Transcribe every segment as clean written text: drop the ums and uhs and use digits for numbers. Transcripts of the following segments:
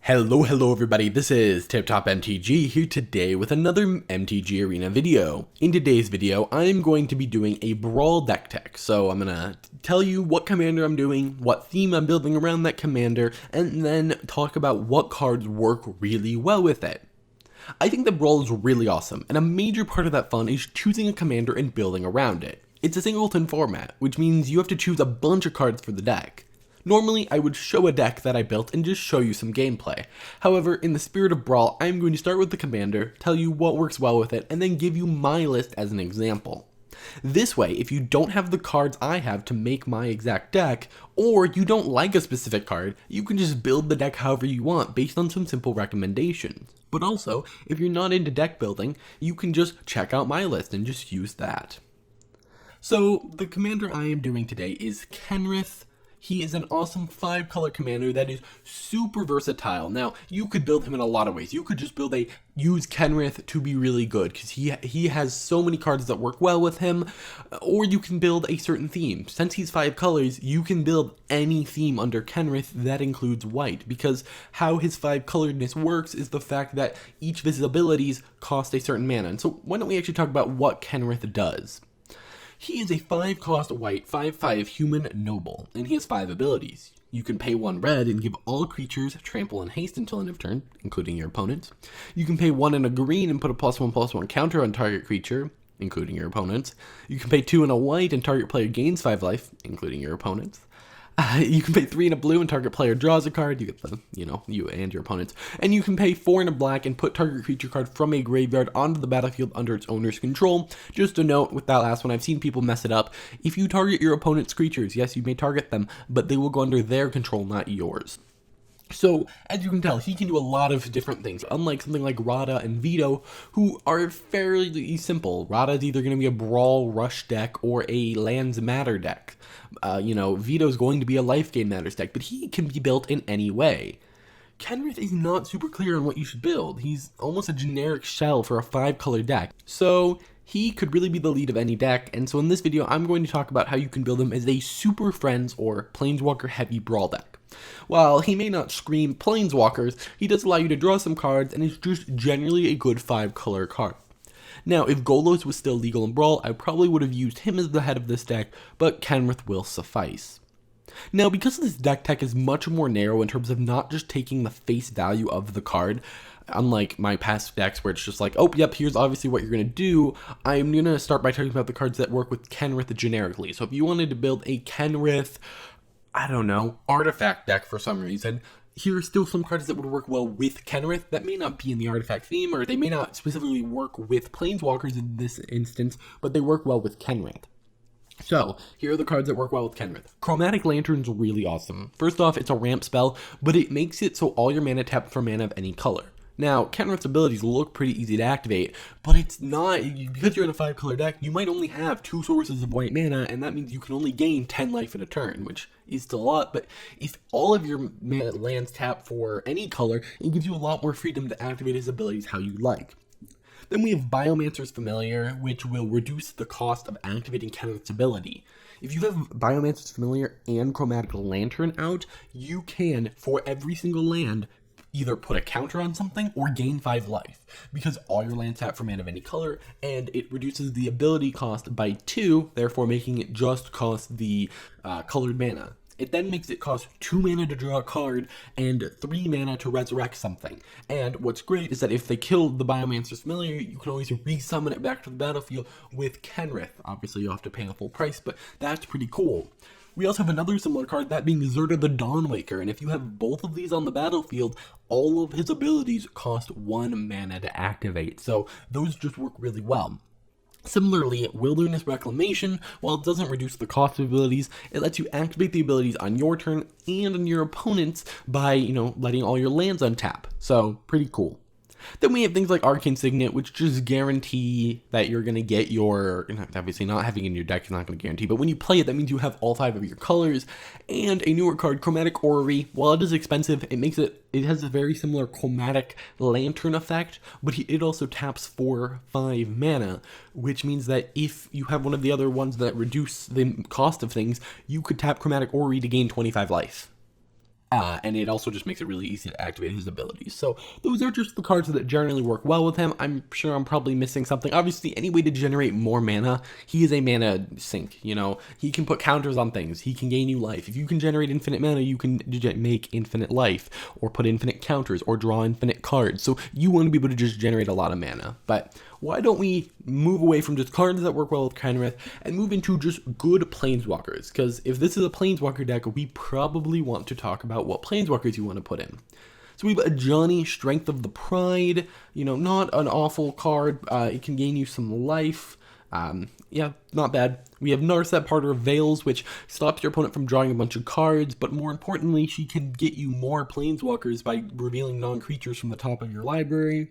Hello everybody, this is Tip Top MTG here today with another MTG Arena video. In today's video, I'm going to be doing a Brawl deck tech. So I'm going to tell you what commander I'm doing, what theme I'm building around that commander, and then talk about what cards work really well with it. I think that Brawl is really awesome, and a major part of that fun is choosing a commander and building around it. It's a singleton format, which means you have to choose a bunch of cards for the deck. Normally, I would show a deck that I built and just show you some gameplay. However, in the spirit of Brawl, I'm going to start with the commander, tell you what works well with it, and then give you my list as an example. This way, if you don't have the cards I have to make my exact deck, or you don't like a specific card, you can just build the deck however you want based on some simple recommendations. But also, if you're not into deck building, you can just check out my list and just use that. So, the commander I am doing today is Kenrith. He is an awesome 5-color commander that is super versatile. Now, you could build him in a lot of ways. You could just use Kenrith to be really good, because he has so many cards that work well with him, or you can build a certain theme. Since he's 5 colors, you can build any theme under Kenrith that includes white, because how his 5-coloredness works is the fact that each of his abilities cost a certain mana. And so why don't we actually talk about what Kenrith does? He is a 5-cost white, 5/5 human noble, and he has 5 abilities. You can pay 1 red and give all creatures trample and haste until end of turn, including your opponents. You can pay 1 and a green and put a +1/+1 counter on target creature, including your opponents. You can pay 2 and a white and target player gains 5 life, including your opponents. You can pay 3 and a blue and target player draws a card. You get the, you and your opponents. And you can pay 4 and a black and put target creature card from a graveyard onto the battlefield under its owner's control. Just a note with that last one, I've seen people mess it up. If you target your opponent's creatures, yes, you may target them, but they will go under their control, not yours. So, as you can tell, he can do a lot of different things, unlike something like Radha and Vito, who are fairly simple. Radha is either going to be a Brawl Rush deck or a Lands Matter deck. Vito's going to be a Life Gain Matters deck, but he can be built in any way. Kenrith is not super clear on what you should build. He's almost a generic shell for a 5-color deck. So, he could really be the lead of any deck, and so in this video, I'm going to talk about how you can build him as a Super Friends or Planeswalker heavy Brawl deck. While he may not scream Planeswalkers, he does allow you to draw some cards and is just generally a good 5-color card. Now, if Golos was still legal in Brawl, I probably would have used him as the head of this deck, but Kenrith will suffice. Now, because this deck tech is much more narrow in terms of not just taking the face value of the card, unlike my past decks where it's just like, oh, yep, here's obviously what you're going to do, I'm going to start by talking about the cards that work with Kenrith generically. So if you wanted to build a Kenrith, artifact deck for some reason, here are still some cards that would work well with Kenrith that may not be in the artifact theme, or they may not specifically work with Planeswalkers in this instance, but they work well with Kenrith. So, here are the cards that work well with Kenrith. Chromatic Lantern's really awesome. First off, it's a ramp spell, but it makes it so all your mana tap for mana of any color. Now, Kenrith's abilities look pretty easy to activate, but it's not, because you're in a 5-color deck, you might only have 2 sources of white mana, and that means you can only gain 10 life in a turn, which is still a lot, but if all of your mana lands tap for any color, it gives you a lot more freedom to activate his abilities how you like. Then we have Biomancer's Familiar, which will reduce the cost of activating Kenneth's ability. If you have Biomancer's Familiar and Chromatic Lantern out, you can, for every single land, either put a counter on something or gain 5 life, because all your lands tap for mana of any color, and it reduces the ability cost by 2, therefore making it just cost the colored mana. It then makes it cost 2 mana to draw a card and 3 mana to resurrect something. And what's great is that if they kill the Biomancer's Familiar, you can always resummon it back to the battlefield with Kenrith. Obviously, you have to pay the full price, but that's pretty cool. We also have another similar card, that being Zerta the Dawnwaker, and if you have both of these on the battlefield, all of his abilities cost 1 mana to activate, so those just work really well. Similarly, Wilderness Reclamation, while it doesn't reduce the cost of abilities, it lets you activate the abilities on your turn and on your opponent's by, letting all your lands untap, so pretty cool. Then we have things like Arcane Signet, which just guarantee that you're going to get your, obviously not having it in your deck is not going to guarantee, but when you play it, that means you have all 5 of your colors. And a newer card, Chromatic Orrery, while it is expensive, it has a very similar Chromatic Lantern effect, but it also taps for 5 mana, which means that if you have one of the other ones that reduce the cost of things, you could tap Chromatic Orrery to gain 25 life. And it also just makes it really easy to activate his abilities. So those are just the cards that generally work well with him. I'm sure I'm probably missing something. Obviously, any way to generate more mana, he is a mana sink, you know. He can put counters on things. He can gain you life. If you can generate infinite mana, you can make infinite life, or put infinite counters, or draw infinite cards. So you want to be able to just generate a lot of mana. But why don't we move away from just cards that work well with Kenrith and move into just good Planeswalkers? Because if this is a Planeswalker deck, we probably want to talk about what Planeswalkers you want to put in. So we have a Johnny, Strength of the Pride, you know, not an awful card. It can gain you some life. Yeah, not bad. We have Narset, Parter of Veils, which stops your opponent from drawing a bunch of cards, but more importantly, she can get you more Planeswalkers by revealing non-creatures from the top of your library.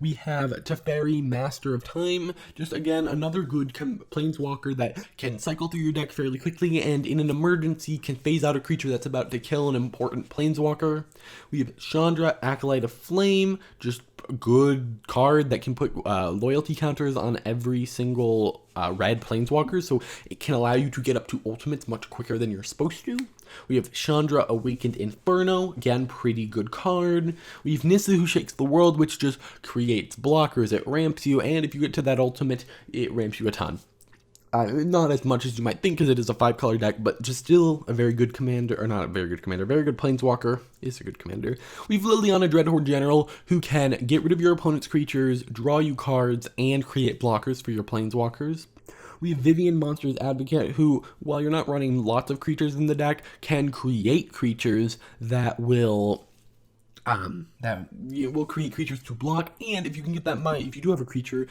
We have Teferi, Master of Time, just again, another good Planeswalker that can cycle through your deck fairly quickly and in an emergency can phase out a creature that's about to kill an important Planeswalker. We have Chandra, Acolyte of Flame, just a good card that can put loyalty counters on every single red Planeswalker, so it can allow you to get up to ultimates much quicker than you're supposed to. We have Chandra, Awakened Inferno, again, pretty good card. We have Nissa, Who Shakes the World, which just creates blockers, it ramps you, and if you get to that ultimate, it ramps you a ton. Not as much as you might think, because it is a 5-color deck, but just still a very good commander, or not a very good commander, very good Planeswalker is a good commander. We have Liliana, Dreadhorde General, who can get rid of your opponent's creatures, draw you cards, and create blockers for your Planeswalkers. We have Vivian, Monsters Advocate, who, while you're not running lots of creatures in the deck, can create creatures that will create creatures to block. And if you can get that if you do have a creature,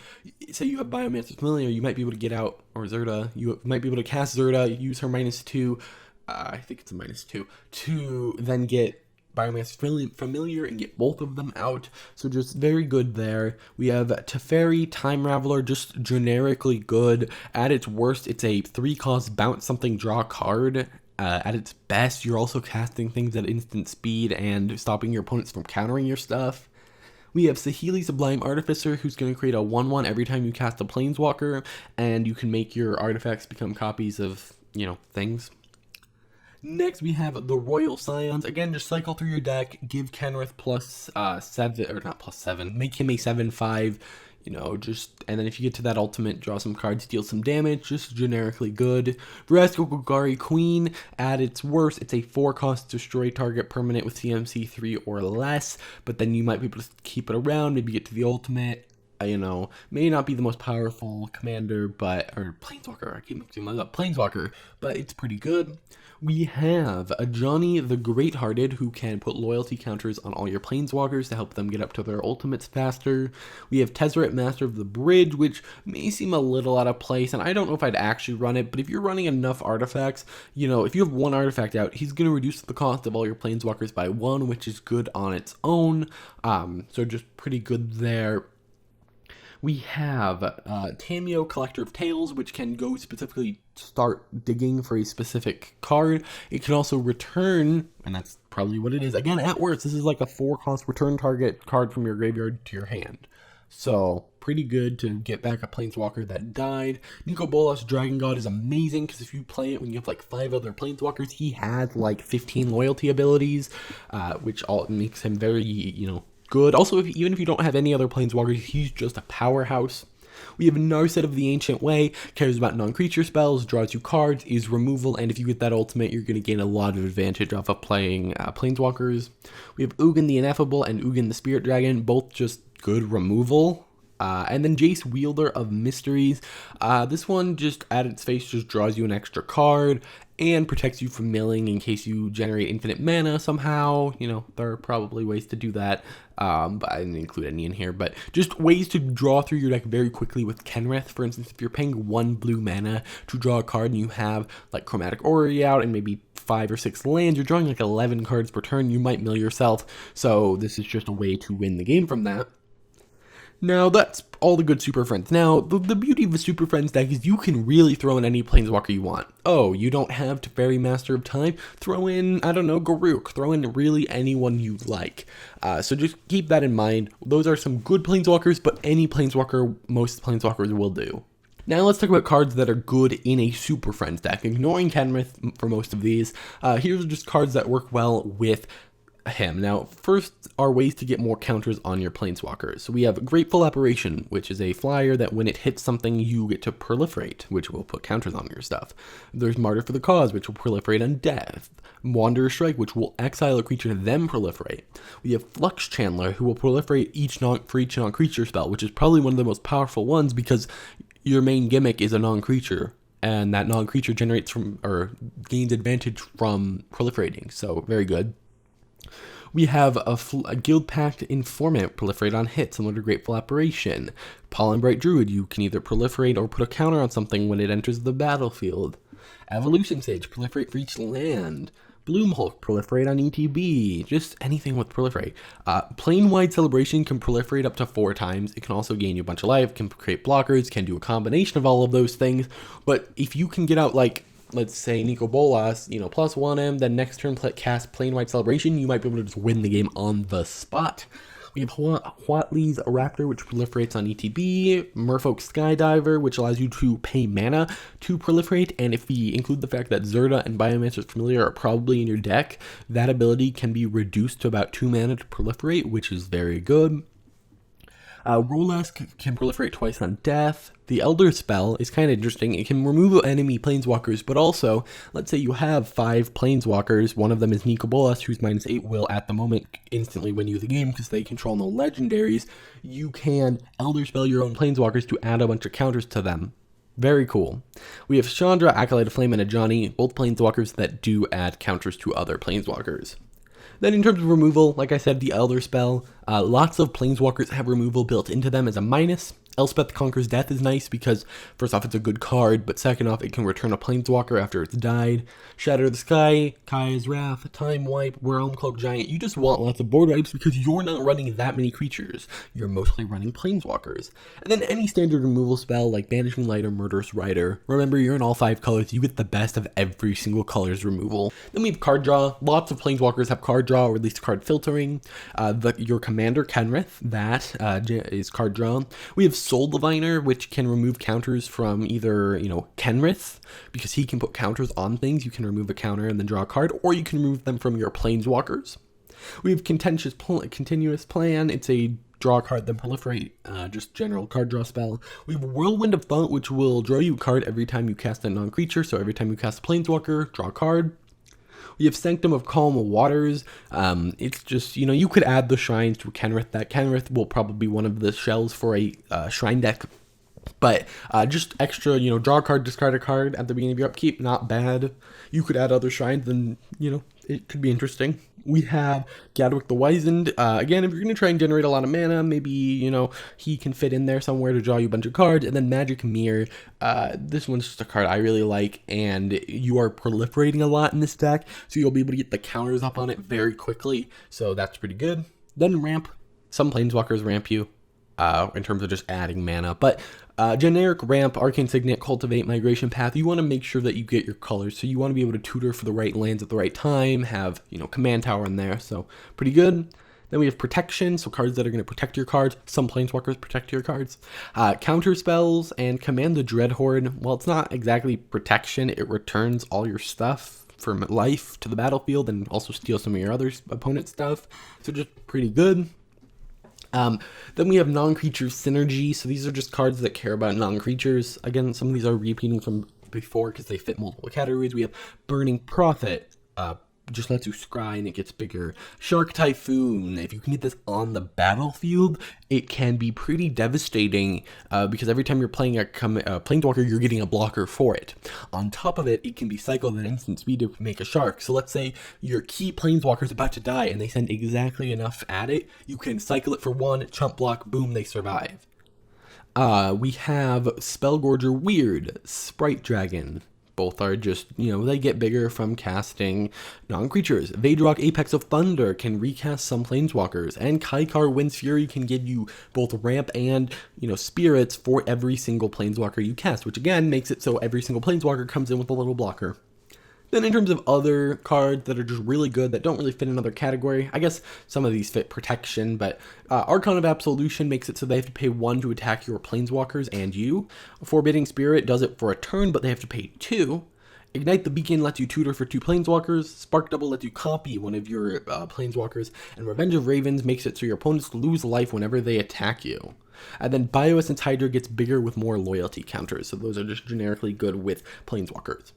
say you have Biomancer's Familiar, you might be able to get out, or Zerda, you might be able to cast Zerda, use her -2, I think it's a -2, to then get Biomancer's Familiar and get both of them out. So just very good there. We have Teferi, Time Raveler, just generically good. At its worst, it's a 3-cost bounce something, draw card. At its best, you're also casting things at instant speed and stopping your opponents from countering your stuff. We have Saheeli, Sublime Artificer, who's going to create a 1/1 every time you cast a Planeswalker, and you can make your artifacts become copies of, you know, things. Next, we have the Royal Scions. Again, just cycle through your deck, give Kenrith +7, or not +7, make him a 7/5, you know, and then if you get to that ultimate, draw some cards, deal some damage, just generically good. Vraska, Golgari Queen, at its worst, it's a 4-cost destroy target permanent with CMC 3 or less, but then you might be able to keep it around, maybe get to the ultimate. You know, may not be the most powerful commander, or Planeswalker, I keep mixing them up, Planeswalker, but it's pretty good. We have a Johnny the Great-Hearted, who can put loyalty counters on all your Planeswalkers to help them get up to their ultimates faster. We have Tezzeret, Master of the Bridge, which may seem a little out of place, and I don't know if I'd actually run it, but if you're running enough artifacts, you know, if you have 1 artifact out, he's going to reduce the cost of all your Planeswalkers by 1, which is good on its own, so just pretty good there. We have Tamio, Collector of Tales, which can go specifically start digging for a specific card. It can also return, and that's probably what it is. Again, at worst, this is like a 4-cost return target card from your graveyard to your hand. So, pretty good to get back a Planeswalker that died. Nico Bolas, Dragon God, is amazing, because if you play it when you have like 5 other Planeswalkers, he has like 15 loyalty abilities, which all makes him very, you know, good. Also, even if you don't have any other Planeswalkers, he's just a powerhouse. We have Narset of the Ancient Way, cares about non-creature spells, draws you cards, is removal, and if you get that ultimate, you're going to gain a lot of advantage off of playing Planeswalkers. We have Ugin the Ineffable and Ugin the Spirit Dragon, both just good removal. And then Jace, Wielder of Mysteries. This one, just at its face, just draws you an extra card and protects you from milling in case you generate infinite mana somehow. You know, there are probably ways to do that, but I didn't include any in here. But just ways to draw through your deck very quickly with Kenrith. For instance, if you're paying 1 blue mana to draw a card and you have like Chromatic Orrery out and maybe 5 or 6 lands, you're drawing like 11 cards per turn, you might mill yourself. So this is just a way to win the game from that. Now, that's all the good Super Friends. Now, the beauty of the Super Friends deck is you can really throw in any Planeswalker you want. Oh, you don't have Teferi, Master of Time? Throw in, I don't know, Garruk. Throw in really anyone you like. So just keep that in mind. Those are some good Planeswalkers, but any Planeswalker, most Planeswalkers will do. Now let's talk about cards that are good in a Super Friends deck. Ignoring Kenrith for most of these, here's just cards that work well with him. Now, first are ways to get more counters on your Planeswalkers. So we have Grateful Apparition, which is a flyer that when it hits something, you get to proliferate, which will put counters on your stuff. There's Martyr for the Cause, which will proliferate on death. Wanderer Strike, which will exile a creature and then proliferate. We have Flux Channeler, who will proliferate for each non-creature spell, which is probably one of the most powerful ones because your main gimmick is a non-creature, and that non-creature generates from or gains advantage from proliferating. So very good. We have a Guild Pact Informant proliferate on hit, similar to Grateful Apparition. Pollen Bright Druid, you can either proliferate or put a counter on something when it enters the battlefield. Evolution Sage, proliferate for each land. Bloom Hulk, proliferate on ETB. Just anything with proliferate. Plane-wide Celebration can proliferate up to 4 times. It can also gain you a bunch of life, can create blockers, can do a combination of all of those things. But if you can get out, like, let's say Nico Bolas, +1 then next turn cast Plane-wide Celebration, you might be able to just win the game on the spot. We have Huatli's Raptor, which proliferates on ETB, Merfolk Skydiver, which allows you to pay mana to proliferate, and if we include the fact that Zerda and Biomancer's Familiar are probably in your deck, that ability can be reduced to about 2 mana to proliferate, which is very good. Rolesk can proliferate twice on death. The Elder spell is kind of interesting. It can remove enemy planeswalkers, but also, let's say you have 5 planeswalkers. One of them is Nico Bolas, who's -8 will at the moment instantly win you the game because they control no legendaries. You can Elder spell your own planeswalkers to add a bunch of counters to them. Very cool. We have Chandra, Acolyte of Flame, and Ajani, both planeswalkers that do add counters to other planeswalkers. Then in terms of removal, like I said, the Elder spell, lots of planeswalkers have removal built into them as a minus. Elspeth Conquers Death is nice because, first off, it's a good card, but second off, it can return a planeswalker after it's died. Shatter the Sky, Kaya's Wrath, Time Wipe, Realm Cloak Giant. You just want lots of board wipes because you're not running that many creatures. You're mostly running planeswalkers. And then any standard removal spell like Banishing Light or Murderous Rider. Remember, you're in all 5 colors. You get the best of every single color's removal. Then we have card draw. Lots of planeswalkers have card draw or at least card filtering. Your commander, Kenrith, that is card draw. We have Soul Diviner, which can remove counters from either, Kenrith, because he can put counters on things. You can remove a counter and then draw a card, or you can remove them from your planeswalkers. We have Continuous Plan. It's a draw a card, then proliferate, just general card draw spell. We have Whirlwind of Thought, which will draw you a card every time you cast a non-creature, so every time you cast a planeswalker, draw a card. We have Sanctum of Calm Waters. It's just, you could add the shrines to Kenrith. That Kenrith will probably be one of the shells for a shrine deck. But just extra, draw a card, discard a card at the beginning of your upkeep. Not bad. You could add other shrines, and, it could be interesting. We have Gadwick the Wizened. Again, if you're going to try and generate a lot of mana, maybe, he can fit in there somewhere to draw you a bunch of cards. And then Magic Mirror. This one's just a card I really like, and you are proliferating a lot in this deck, so you'll be able to get the counters up on it very quickly. So that's pretty good. Then Ramp. Some planeswalkers ramp you in terms of just adding mana. But generic Ramp, Arcane Signet, Cultivate, Migration Path, you want to make sure that you get your colors. So you want to be able to tutor for the right lands at the right time, have, Command Tower in there. So pretty good. Then we have Protection, so cards that are going to protect your cards. Some planeswalkers protect your cards. Counter spells and Command the Dreadhorde. Well, it's not exactly protection. It returns all your stuff from life to the battlefield and also steals some of your other opponent's stuff. So just pretty good. Then we have non-creature synergy. So these are just cards that care about non-creatures. Again, some of these are repeating from before because they fit multiple categories. We have Burning Prophet. Just lets you scry and it gets bigger. Shark Typhoon. If you can get this on the battlefield, it can be pretty devastating because every time you're playing a Planeswalker, you're getting a blocker for it. On top of it, it can be cycled at instant speed to make a shark. So let's say your key Planeswalker is about to die and they send exactly enough at it. You can cycle it for 1, chump block, boom, they survive. We have Spellgorger Weird, Sprite Dragon. Both are just, they get bigger from casting non-creatures. Vadrock Apex of Thunder can recast some planeswalkers. And Kaikar Wind's Fury can give you both ramp and, spirits for every single planeswalker you cast, which again makes it so every single planeswalker comes in with a little blocker. Then in terms of other cards that are just really good that don't really fit another category, I guess some of these fit protection, but Archon of Absolution makes it so they have to pay 1 to attack your Planeswalkers and you. Forbidding Spirit does it for a turn, but they have to pay 2. Ignite the Beacon lets you tutor for 2 Planeswalkers. Spark Double lets you copy one of your Planeswalkers. And Revenge of Ravens makes it so your opponents lose life whenever they attack you. And then Bioessence Hydra gets bigger with more loyalty counters, so those are just generically good with Planeswalkers.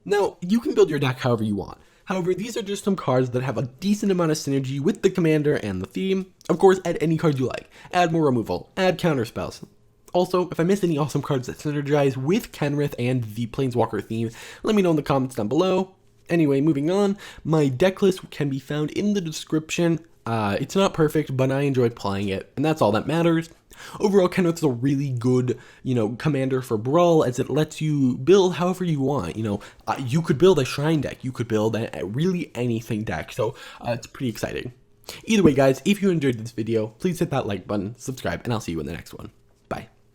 Now, you can build your deck however you want. However, these are just some cards that have a decent amount of synergy with the commander and the theme. Of course, add any card you like. Add more removal. Add counterspells. Also, if I missed any awesome cards that synergize with Kenrith and the Planeswalker theme, let me know in the comments down below. Anyway, moving on, my deck list can be found in the description. It's not perfect, but I enjoyed playing it, and that's all that matters. Overall, Kenneth is a really good, commander for Brawl, as it lets you build however you want. You could build a Shrine deck, you could build a really anything deck, so it's pretty exciting. Either way, guys, if you enjoyed this video, please hit that like button, subscribe, and I'll see you in the next one.